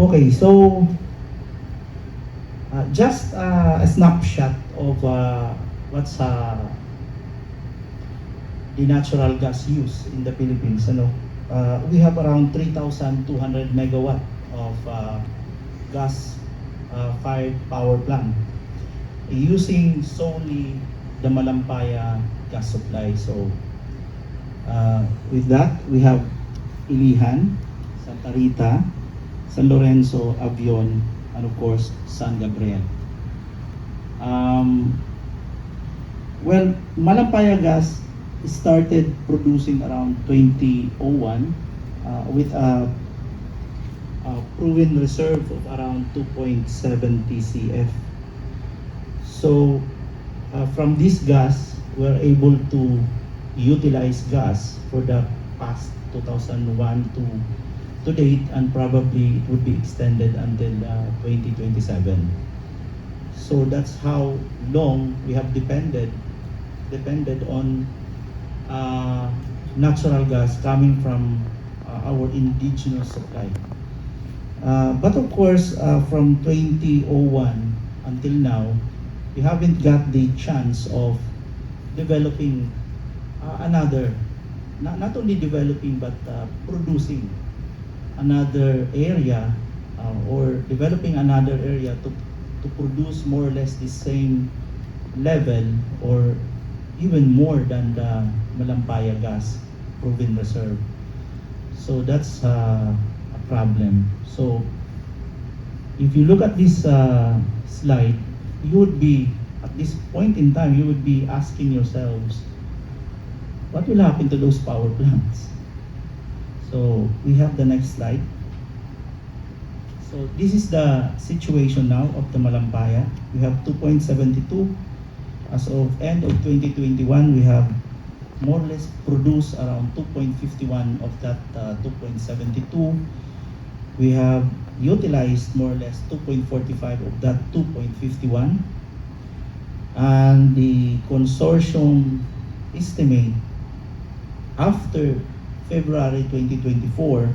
Okay, so just a snapshot of what's the natural gas use in the Philippines. We have around 3,200 megawatt of gas fired power plant using solely the Malampaya gas supply. So with that, we have Ilihan, Santa Rita, San Lorenzo, Avion, and of course, San Gabriel. Well, Malampaya gas started producing around 2001 with a proven reserve of around 2.7 TCF. So from this gas, we're able to utilize gas for the past 2001 to date, and probably it would be extended until 2027. So that's how long we have depended on natural gas coming from our indigenous supply. But of course, from 2001 until now, we haven't got the chance of developing not only developing but producing another area or developing another area to produce more or less the same level or even more than the Malampaya gas proven reserve. So that's a problem. So if you look at this slide, you would be, at this point in time, you would be asking yourselves, what will happen to those power plants? So we have the next slide. So this is the situation now of the Malampaya. We have 2.72. As of end of 2021, we have more or less produced around 2.51 of that 2.72. We have utilized more or less 2.45 of that 2.51. And the consortium estimate after February 2024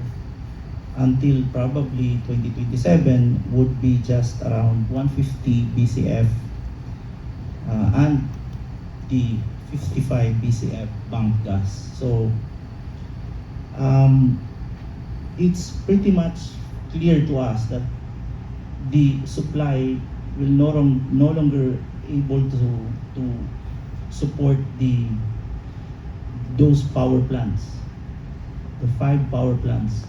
until probably 2027 would be just around 150 BCF and the 55 BCF bank gas. So it's pretty much clear to us that the supply will no longer able to support those power plants, the 5 power plants.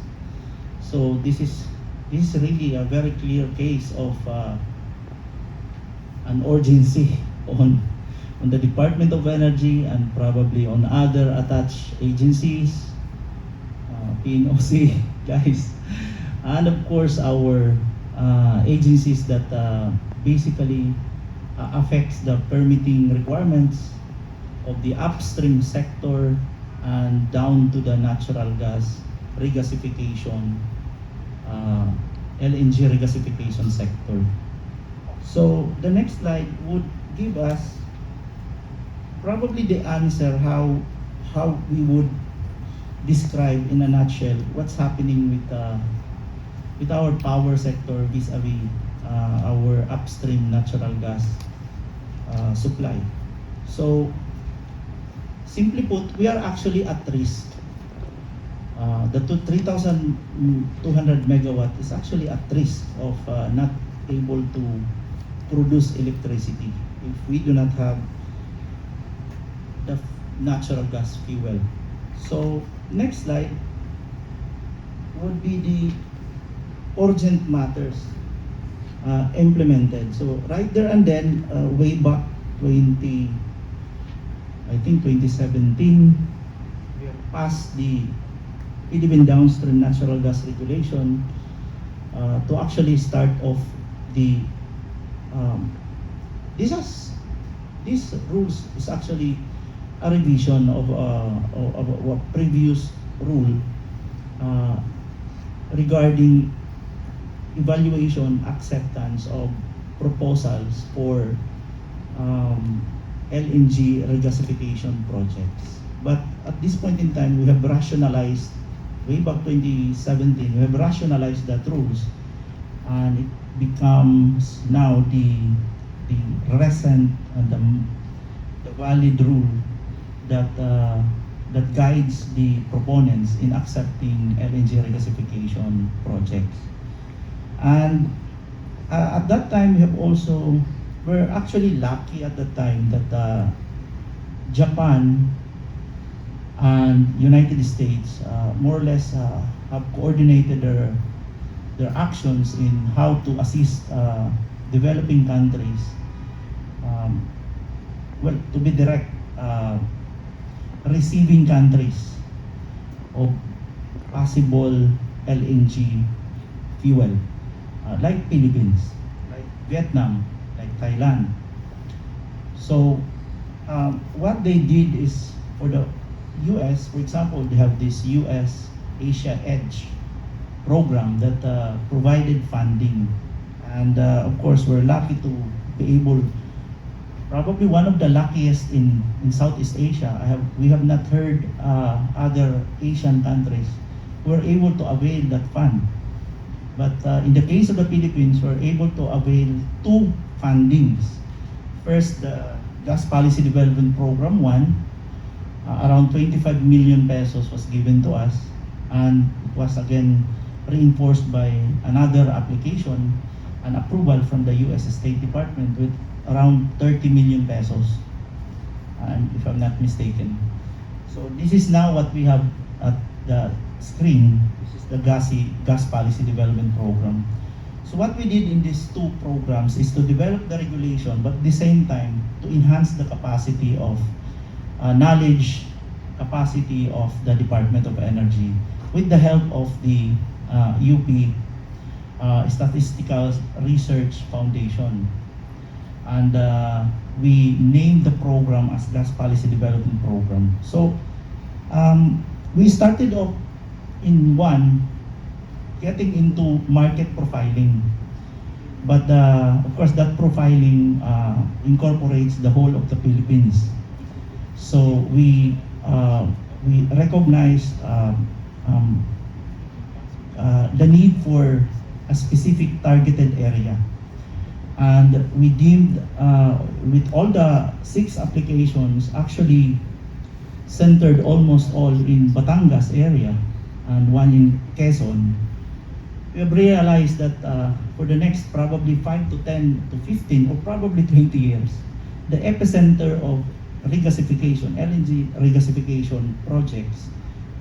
So this is really a very clear case of an urgency on the Department of Energy and probably on other attached agencies, PNOC guys, and of course our agencies that basically affects the permitting requirements of the upstream sector and down to the natural gas regasification, LNG regasification sector. So the next slide would give us probably the answer how we would describe in a nutshell what's happening with our power sector vis-a-vis our upstream natural gas supply. So simply put, we are actually at risk. The 3,200 megawatt is actually at risk of not able to produce electricity if we do not have the natural gas fuel. So next slide would be the urgent matters implemented. So right there and then, way back 2017, we have passed the Philippine Downstream Natural Gas Regulation to actually start off the this rules is actually a revision of a previous rule regarding evaluation acceptance of proposals for LNG regasification projects. But at this point in time, we have rationalized, way back 2017, we have rationalized that rules and it becomes now the recent and the valid rule that that guides the proponents in accepting LNG regasification projects. And at that time, we have also, we're actually lucky at the time that Japan and United States more or less have coordinated their actions in how to assist developing countries. Well, to be direct, receiving countries of possible LNG fuel, like Philippines, like Vietnam, like Thailand. So what they did is, for the US, for example, they have this US Asia Edge program that provided funding. And of course, we're lucky to be able, probably one of the luckiest in Southeast Asia. We have not heard other Asian countries who were able to avail that fund. But in the case of the Philippines, we're able to avail two fundings. First, the Gas Policy Development Program 1, around 25 million pesos was given to us, and it was again reinforced by another application and approval from the US State Department with around 30 million pesos, and if I'm not mistaken. So this is now what we have at the screen. This is the Gassy Gas Policy Development Program. So what we did in these two programs is to develop the regulation, but at the same time to enhance the capacity of knowledge capacity of the Department of Energy with the help of the UP Statistical Research Foundation. And we named the program as Gas Policy Development Program. So we started off in one, getting into market profiling. But of course, that profiling incorporates the whole of the Philippines. So we recognized the need for a specific targeted area. And we deemed, with all the 6 applications, actually centered almost all in Batangas area and one in Quezon, we have realized that for the next probably 5 to 10 to 15 or probably 20 years, the epicenter of regasification, LNG regasification projects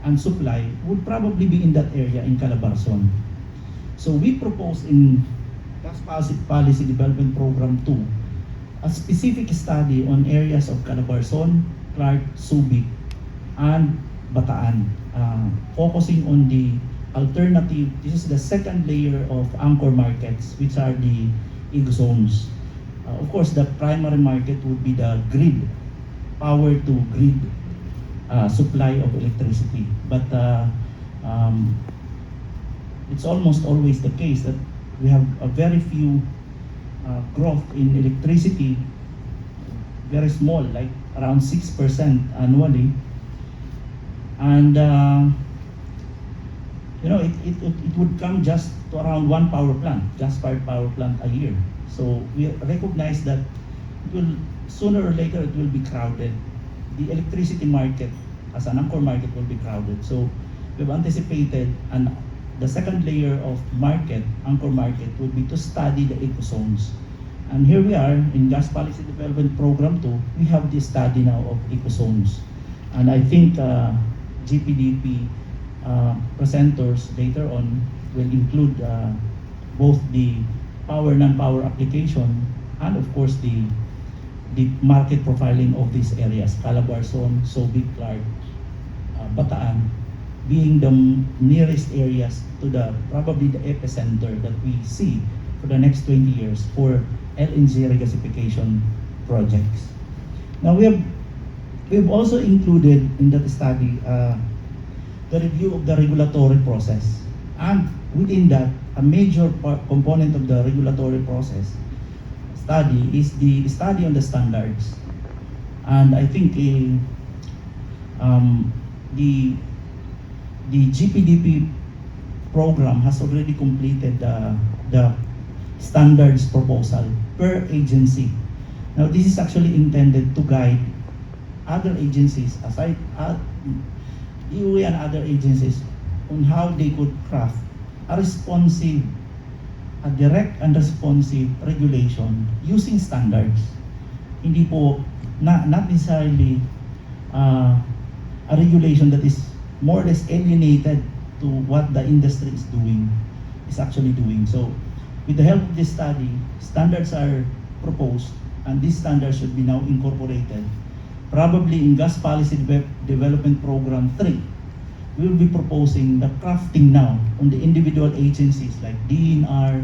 and supply would probably be in that area in Calabarzon. So we proposed in Gas Policy Development Program 2 a specific study on areas of Calabarzon, Clark, Subic, and Bataan, focusing on the alternative. This is the second layer of anchor markets, which are the EG zones. Of course, the primary market would be the grid, power to grid supply of electricity. But it's almost always the case that we have a very few growth in electricity, very small, like around 6% annually. And it would come just to around one power plant, gas-fired power plant a year. So we recognize that it will, sooner or later, it will be crowded. The electricity market as an anchor market will be crowded. So we've anticipated, and the second layer of market, anchor market, would be to study the eco zones. And here we are in Gas Policy Development Program 2, we have this study now of eco zones. And I think GPDP presenters later on will include both the power, non-power application, and of course the market profiling of these areas, Calabarzon, Subic, Clark, Bataan, being the nearest areas to the, probably the epicenter that we see for the next 20 years for LNG regasification projects. Now we've also included in that study the review of the regulatory process, and within that, a major component of the regulatory process study is the study on the standards. And I think the GPDP program has already completed the standards proposal per agency. Now, this is actually intended to guide other agencies, aside DOE and other agencies, on how they could craft a responsive, a direct and responsive regulation using standards. Hindi po, not necessarily a regulation that is more or less alienated to what the industry is actually doing. So, with the help of this study, standards are proposed, and these standards should be now incorporated. Probably in Gas Policy Development Program 3, we will be proposing the crafting now on the individual agencies like DNR,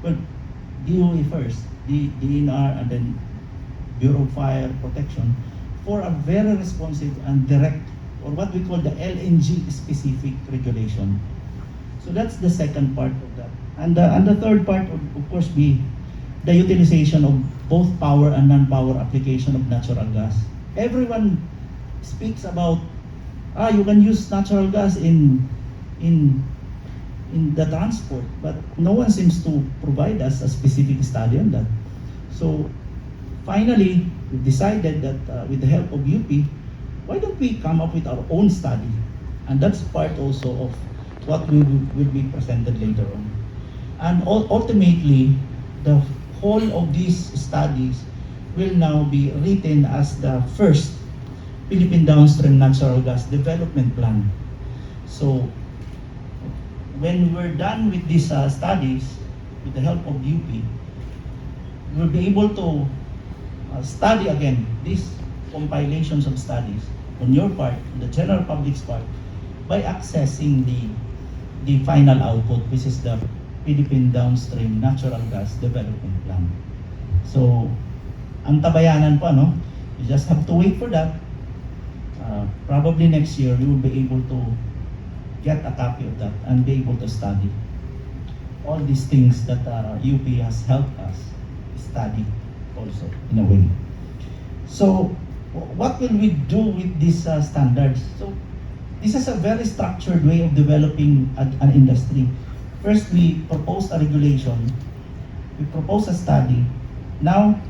well, DOE first, DNR, and then Bureau of Fire Protection, for a very responsive and direct, or what we call the LNG specific regulation. So that's the second part of that. And the third part would of course be the utilization of both power and non-power application of natural gas. Everyone speaks about, you can use natural gas in the transport, but no one seems to provide us a specific study on that. So finally, we decided that with the help of UP, why don't we come up with our own study? And that's part also of what we will be presented later on. And ultimately, the whole of these studies will now be written as the first Philippine Downstream Natural Gas Development Plan. So, when we're done with these studies, with the help of UP, we'll be able to study again these compilations of studies on your part, on the general public's part, by accessing the final output, which is the Philippine Downstream Natural Gas Development Plan. So, ang tabayanan pa, no? You just have to wait for that. Probably next year, you will be able to get a copy of that and be able to study all these things that UP has helped us study also, in a way. So, what will we do with these standards? So, this is a very structured way of developing an industry. First, we propose a regulation, we propose a study. Now,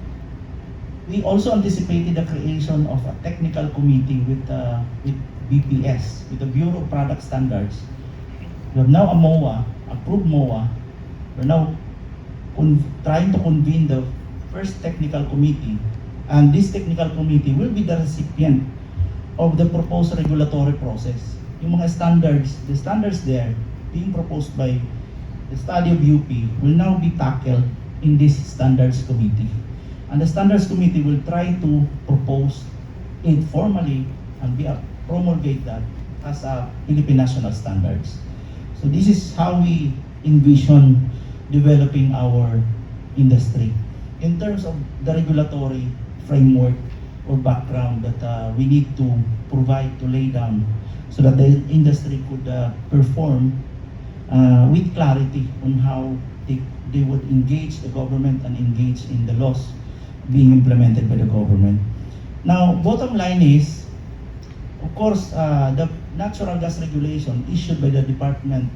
we also anticipated the creation of a technical committee with BPS, with the Bureau of Product Standards. We have now a MOA, approved MOA. We're now trying to convene the first technical committee, and this technical committee will be the recipient of the proposed regulatory process. Yung mga standards, the standards there being proposed by the study of UP will now be tackled in this standards committee. And the standards committee will try to propose it formally and promulgate that as a Philippine national standards. So this is how we envision developing our industry. In terms of the regulatory framework or background that we need to provide, to lay down, so that the industry could perform with clarity on how they would engage the government and engage in the laws being implemented by the government. Now, bottom line is, of course, the natural gas regulation issued by the Department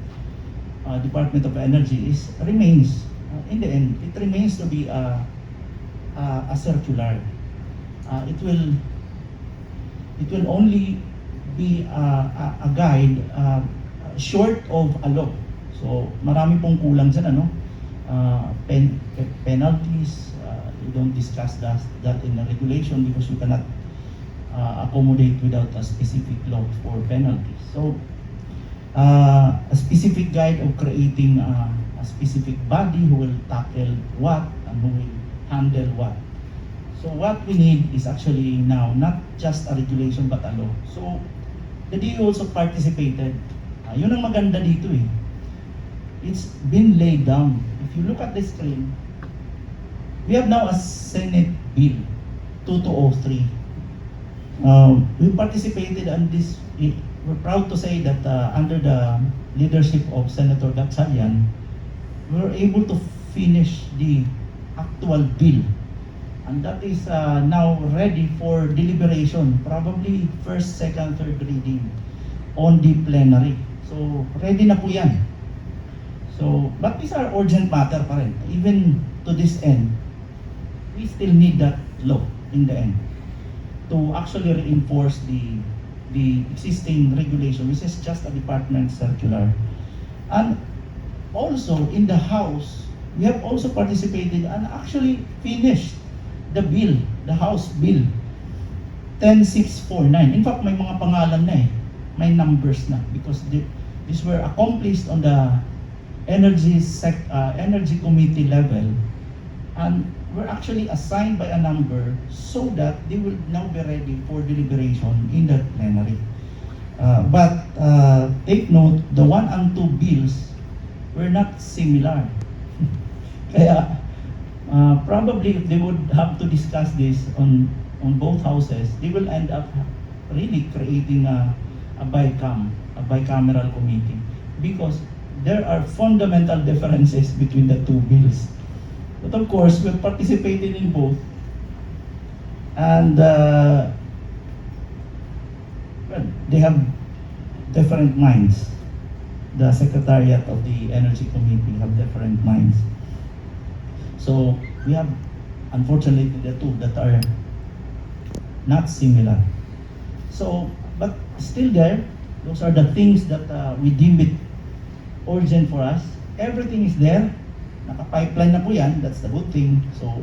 of Energy remains, in the end, it remains to be a circular. It will only be a guide short of a law. So, marami pong kulang dyan, ano? Penalties, we don't discuss that in the regulation because we cannot accommodate without a specific law for penalties. So, a specific guide of creating a specific body who will tackle what and who will handle what. So what we need is actually now not just a regulation but a law. So the DOE also participated. Yun ang maganda dito eh. It's been laid down. If you look at the screen, we have now a Senate Bill 2203. We participated on this. We're proud to say that under the leadership of Senator Gassy, we were able to finish the actual bill. And that is now ready for deliberation, probably first, second, third reading on the plenary. So, ready na po yan. So, but these are urgent matter pa rin. Even to this end, we still need that law in the end to actually reinforce the existing regulation, which is just a department circular. And also in the House, we have also participated and actually finished the bill, the House Bill 10649. In fact, may mga pangalan na eh, may numbers na because these were accomplished on the energy committee level and were actually assigned by a number so that they will now be ready for deliberation in the plenary. But take note, the 1 and 2 bills were not similar. Kaya probably if they would have to discuss this on both houses, they will end up really creating a bicameral committee because there are fundamental differences between the two bills. But of course, we've participated in both, and well, they have different minds. The Secretariat of the Energy Committee have different minds. So we have, unfortunately, the two that are not similar. So, but still there, those are the things that we deem it urgent for us. Everything is there. Naka-pipeline na po yan. That's the good thing. So,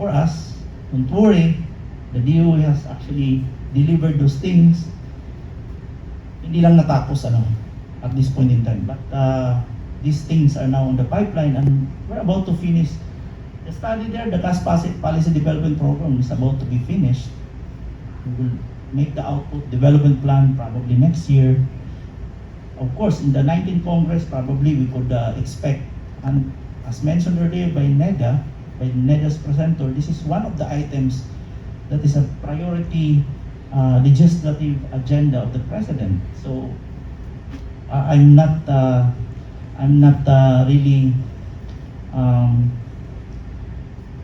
for us, don't worry. The DOE has actually delivered those things. Hindi lang natapos at this point in time. But these things are now on the pipeline and we're about to finish the study there. The Gas Policy Development Program is about to be finished. We will make the output development plan probably next year. Of course, in the 19th Congress, probably we could expect, and as mentioned earlier by NEDA's presenter, this is one of the items that is a priority legislative agenda of the President. So, I'm not really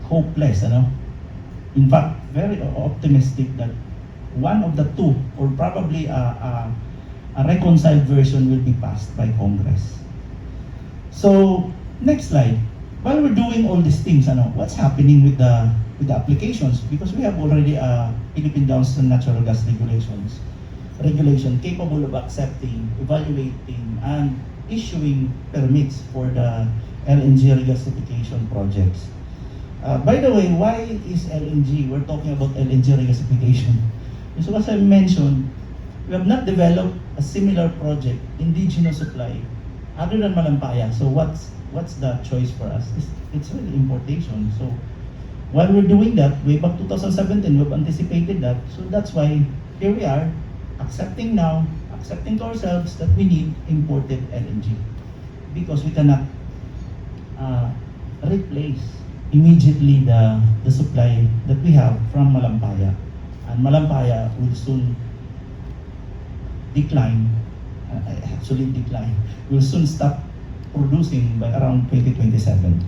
hopeless, In fact, very optimistic that one of the two, or probably a reconciled version, will be passed by Congress. So, next slide. While we're doing all these things, what's happening with the applications? Because we have already a Philippine Downstream Natural Gas regulation capable of accepting, evaluating, and issuing permits for the LNG regasification projects. By the way, why is LNG? We're talking about LNG regasification. So as I mentioned, we have not developed a similar project, indigenous supply, other than Malampaya. So what's the choice for us? It's really importation. So while we're doing that, way back 2017, we've anticipated that. So that's why here we are, accepting to ourselves that we need imported LNG because we cannot replace immediately the supply that we have from Malampaya. And Malampaya will soon will soon stop producing by around 2027.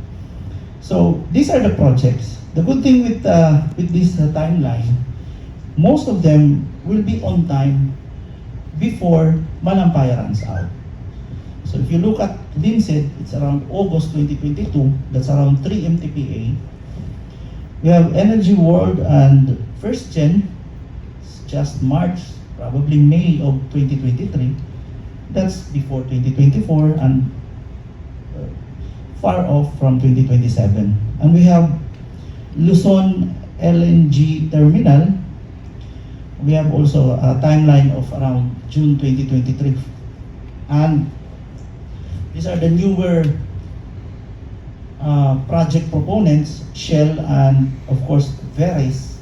So these are the projects. The good thing with this timeline, most of them will be on time before Malampaya runs out. So if you look at Linset, it's around August 2022, that's around 3 MTPA. We have Energy World and First Gen, it's just March, probably May of 2023. That's before 2024 and far off from 2027. And we have Luzon LNG Terminal. We have also a timeline of around June 2023. And these are the newer project proponents, Shell and of course Veris.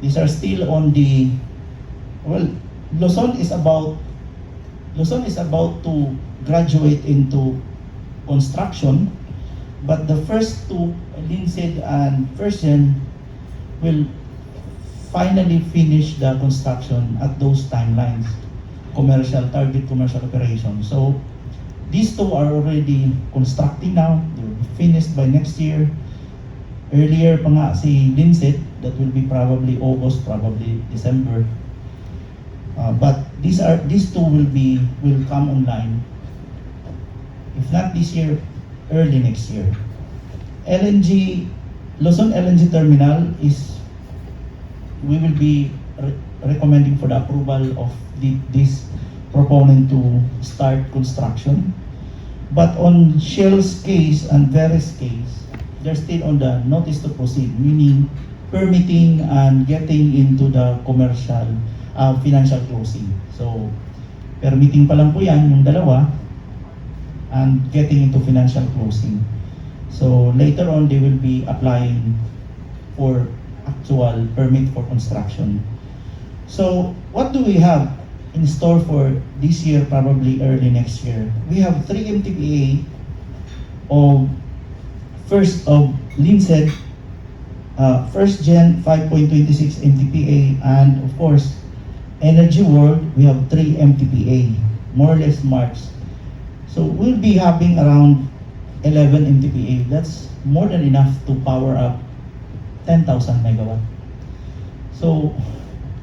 These are still on the, well, Luzon is about to graduate into construction, but the first two, Linset and First Gen, will finally finish the construction at those timelines, target commercial operation. So these two are already constructing now. They will be finished by next year. Earlier pa nga si Linset, that will be probably August, probably December. But these two will come online If not this year, early next year. LNG, Luzon LNG Terminal is, we will be recommending for the approval of this proponent to start construction. But on Shell's case and Veres case, they're still on the notice to proceed, meaning permitting and getting into the commercial financial closing. So, permitting pa lang po yan, yung dalawa, and getting into financial closing. So, later on, they will be applying for actual permit for construction. So, what do we have in store for this year, probably early next year? We have 3 MTPA of first of Linset, first gen 5.26 MTPA, and of course, Energy World, we have 3 MTPA, more or less March. So we'll be having around 11 MTPA. That's more than enough to power up 10,000 megawatt. So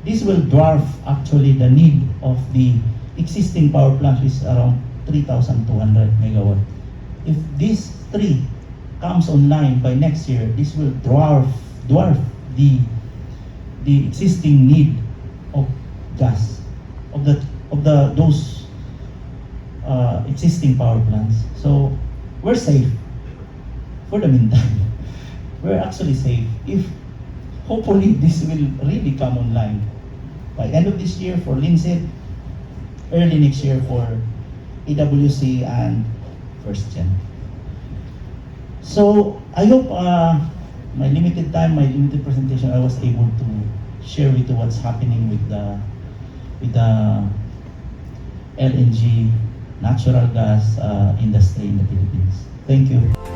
this will dwarf actually the need of the existing power plant, is around 3,200 megawatt. If these 3 comes online by next year, this will dwarf the existing need of gas of those existing power plants. So we're safe for the meantime. We're actually safe if hopefully this will really come online by end of this year for Linset, early next year for AWC and first gen. So I hope my limited time, my limited presentation, I was able to share with you what's happening with the LNG natural gas industry in the Philippines. Thank you.